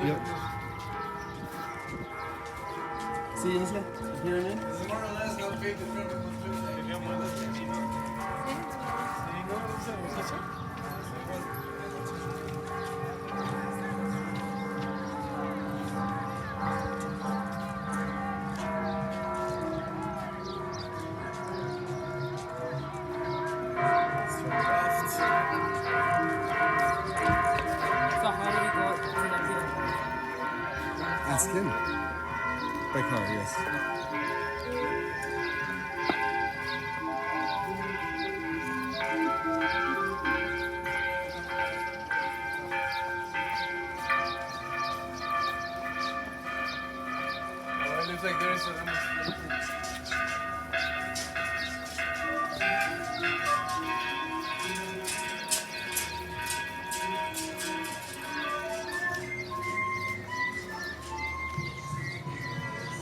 Yep. Sí, Isla. Here in it. It's more or less how big the front of the So how do we go to the cathedral? Ask him. By car, yes. Oh, it looks like there is a